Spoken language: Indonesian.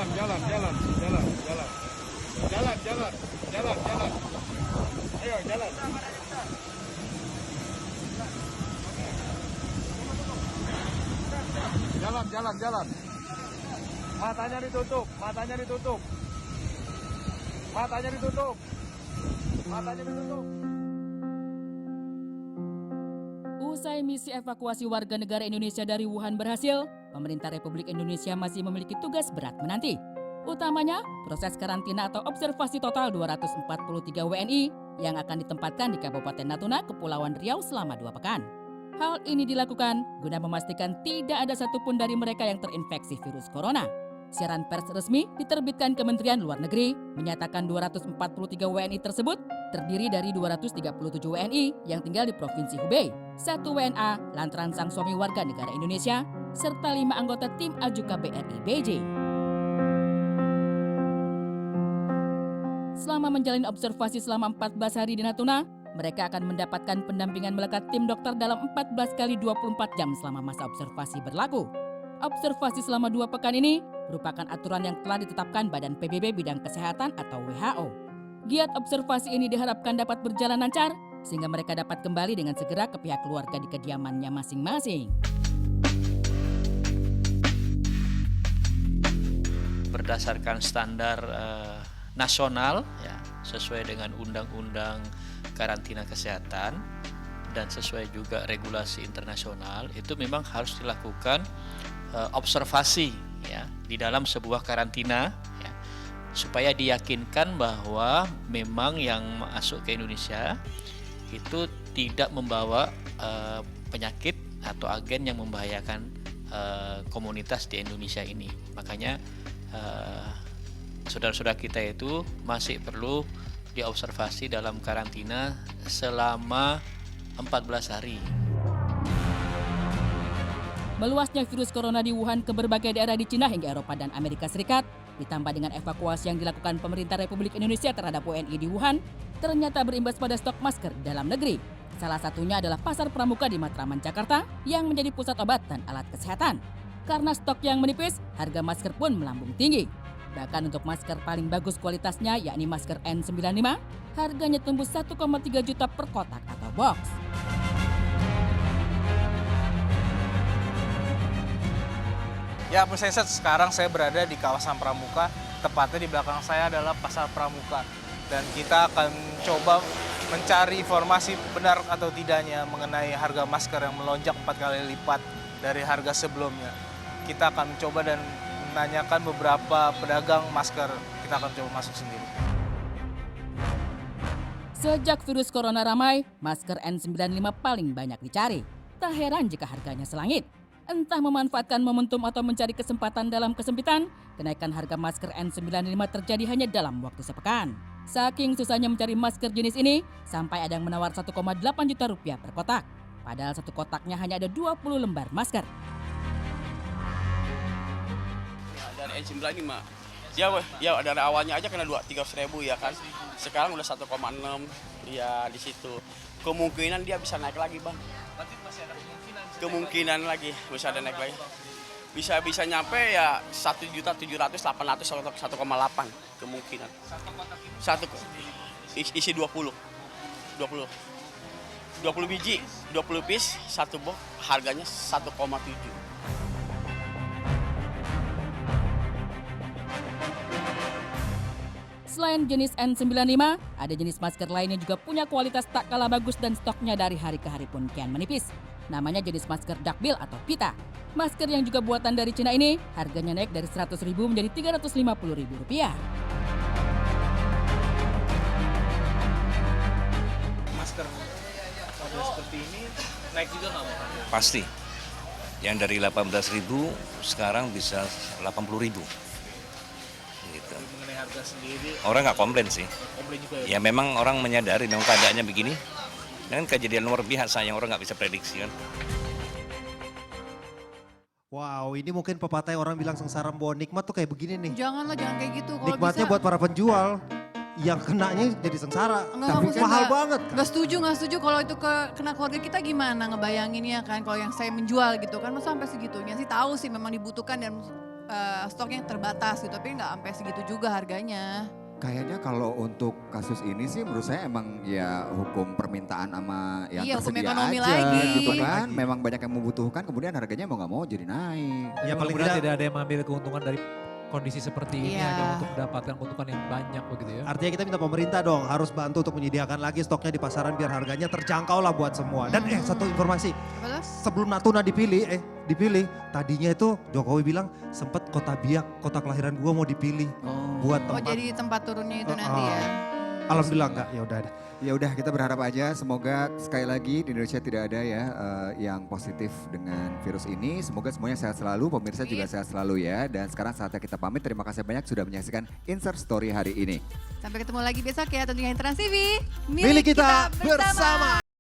jalan, jalan, jalan, jalan, jalan, jalan, jalan, jalan, jalan. Ayo jalan. Jalan, jalan, jalan. Matanya ditutup, matanya ditutup. Matanya ditutup. Matanya ditutup. Usai misi evakuasi warga negara Indonesia dari Wuhan berhasil, pemerintah Republik Indonesia masih memiliki tugas berat menanti. Utamanya, proses karantina atau observasi total 243 WNI yang akan ditempatkan di Kabupaten Natuna, Kepulauan Riau selama 2 pekan. Hal ini dilakukan guna memastikan tidak ada satupun dari mereka yang terinfeksi virus corona. Siaran pers resmi diterbitkan Kementerian Luar Negeri menyatakan 243 WNI tersebut terdiri dari 237 WNI yang tinggal di Provinsi Hubei, 1 WNA lantaran sang suami warga negara Indonesia, serta 5 anggota tim Ajuka BRI Beijing. Selama menjalani observasi selama 14 hari di Natuna, mereka akan mendapatkan pendampingan melekat tim dokter dalam 14 kali 24 jam selama masa observasi berlaku. Observasi selama 2 pekan ini merupakan aturan yang telah ditetapkan Badan PBB Bidang Kesehatan atau WHO. Giat observasi ini diharapkan dapat berjalan lancar sehingga mereka dapat kembali dengan segera ke pihak keluarga di kediamannya masing-masing. Berdasarkan standar nasional, ya, sesuai dengan undang-undang karantina kesehatan dan sesuai juga regulasi internasional, itu memang harus dilakukan observasi, ya, di dalam sebuah karantina, ya, supaya diyakinkan bahwa memang yang masuk ke Indonesia itu tidak membawa penyakit atau agen yang membahayakan komunitas di Indonesia ini. Makanya saudara-saudara kita itu masih perlu diobservasi dalam karantina selama 14 hari. Meluasnya virus corona di Wuhan ke berbagai daerah di Cina hingga Eropa dan Amerika Serikat, ditambah dengan evakuasi yang dilakukan pemerintah Republik Indonesia terhadap WNI di Wuhan, ternyata berimbas pada stok masker di dalam negeri. Salah satunya adalah Pasar Pramuka di Matraman, Jakarta, yang menjadi pusat obat dan alat kesehatan. Karena stok yang menipis, harga masker pun melambung tinggi. Bahkan untuk masker paling bagus kualitasnya, yakni masker N95, harganya tembus 1,3 juta per kotak atau box. Ya, saya sekarang saya berada di kawasan Pramuka, tepatnya di belakang saya adalah Pasar Pramuka. Dan kita akan coba mencari informasi benar atau tidaknya mengenai harga masker yang melonjak 4 kali lipat dari harga sebelumnya. Kita akan mencoba dan menanyakan beberapa pedagang masker. Kita akan coba masuk sendiri. Sejak virus corona ramai, masker N95 paling banyak dicari. Tak heran jika harganya selangit. Entah memanfaatkan momentum atau mencari kesempatan dalam kesempitan, kenaikan harga masker N95 terjadi hanya dalam waktu sepekan. Saking susahnya mencari masker jenis ini, sampai ada yang menawar 1,8 juta rupiah per kotak. Padahal satu kotaknya hanya ada 20 lembar masker. Dari N95, ya dari awalnya aja kena 300.000 ya kan. Sekarang udah 1,6, ya di situ. Kemungkinan dia bisa naik lagi, Bang. Berarti masih ada Kemungkinan lagi bisa ada naik lagi. Bisa nyampe ya 1.700.800 atau 1,8 kemungkinan. Satu isi 20 biji, 20 piece, satu box harganya 1,7. Selain jenis N95, ada jenis masker lain yang juga punya kualitas tak kalah bagus dan stoknya dari hari ke hari pun kian menipis. Namanya jenis masker duckbill atau pita. Masker yang juga buatan dari Cina ini, harganya naik dari 100.000 menjadi 350.000 rupiah. masker model seperti ini naik juga nggak Bang? Pasti. Yang dari 18.000 sekarang bisa 80.000. Gitu. Mengenai harga sendiri, Orang nggak komplain sih. komplain juga ya? Ya memang orang menyadari memang keadaannya begini. Dan kejadian luar biasa yang orang nggak bisa prediksi kan. Wow, ini mungkin pepatah yang orang bilang sengsara membawa nikmat tuh kayak begini nih. Janganlah, jangan kayak gitu. Kalau Nikmatnya bisa, buat para penjual, yang kenanya jadi sengsara. Enggak, Tapi maksudnya mahal banget kan? Nggak setuju. Kalau itu kena keluarga kita gimana ngebayanginnya kan. Kalau yang saya menjual gitu kan, masa sampai segitunya sih tahu sih memang dibutuhkan dan stoknya terbatas gitu, tapi nggak sampai segitu juga harganya. Kayaknya kalau untuk kasus ini sih menurut saya emang ya hukum permintaan sama yang Iya, hukum tersedia ekonomi aja lagi. gitu kan. Memang banyak yang membutuhkan kemudian harganya mau nggak mau jadi naik. Ya paling Mudah-mudahan tidak tidak ada yang mengambil keuntungan dari kondisi seperti ini Iya. aja untuk mendapatkan keuntungan yang banyak begitu ya. artinya kita minta pemerintah dong harus bantu untuk menyediakan lagi stoknya di pasaran biar harganya terjangkau lah buat semua. Dan satu informasi, Apa tuh? sebelum Natuna dipilih, tadinya itu Jokowi bilang sempet Kota Biak, kota kelahiran gua mau dipilih buat Oh tempat. jadi tempat turunnya itu nanti ya. Alhamdulillah enggak, ya udah. Ya udah kita berharap aja semoga sekali lagi di Indonesia tidak ada ya yang positif dengan virus ini. Semoga semuanya sehat selalu, pemirsa juga sehat selalu ya. Dan sekarang saatnya kita pamit. Terima kasih banyak sudah menyaksikan Insert Story hari ini. Sampai ketemu lagi besok ya tentunya di Trans TV. Milik kita bersama.